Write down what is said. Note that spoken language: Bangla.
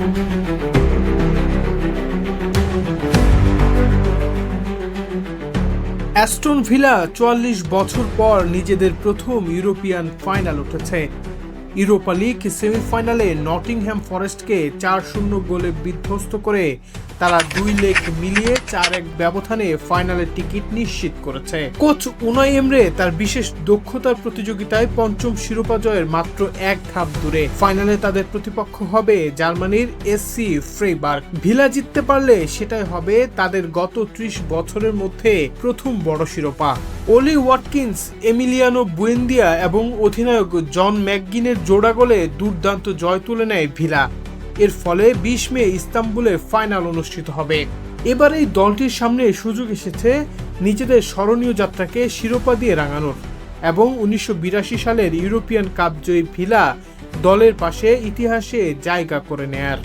অ্যাস্টন ভিলা ৪৪ বছর পর নিজেদের প্রথম ইউরোপিয়ান ফাইনাল উঠেছে। ইউরোপা লিগ সেমিফাইনালে নটিংহ্যাম ফরেস্টকে ৪-০ গোলে বিধ্বস্ত করে তারা ২ লেগ মিলিয়ে ৪-১ ব্যবধানে ফাইনালের টিকিট নিশ্চিত করেছে। কোচ উনাই এমরে তার বিশেষ দক্ষতার প্রতিযোগিতায় পঞ্চম শিরোপা জয়ের মাত্র এক ধাপ দূরে। ফাইনালে তাদের প্রতিপক্ষ হবে জার্মানির এসসি ফ্রেইবার্গ। ভিলা জিততে পারলে সেটাই হবে তাদের গত ৩০ বছরের মধ্যে প্রথম বড় শিরোপা। ওলি ওয়াটকিন্স, এমিলিয়ানো বুয়েন্দিয়া এবং অধিনায়ক জন ম্যাকগিনের জোড়া গোলে দুর্দান্ত জয় তুলে নেয় ভিলা। এর ফলে ২০ মে ইস্তাম্বুলে ফাইনাল অনুষ্ঠিত হবে। এবার এই দলটির সামনে সুযোগ এসেছে নিজেদের স্মরণীয় যাত্রাকে শিরোপা দিয়ে রাঙানোর এবং ১৯৮২ সালের ইউরোপিয়ান কাপ জয়ী ভিলা দলের পাশে ইতিহাসে জায়গা করে নেয়ার।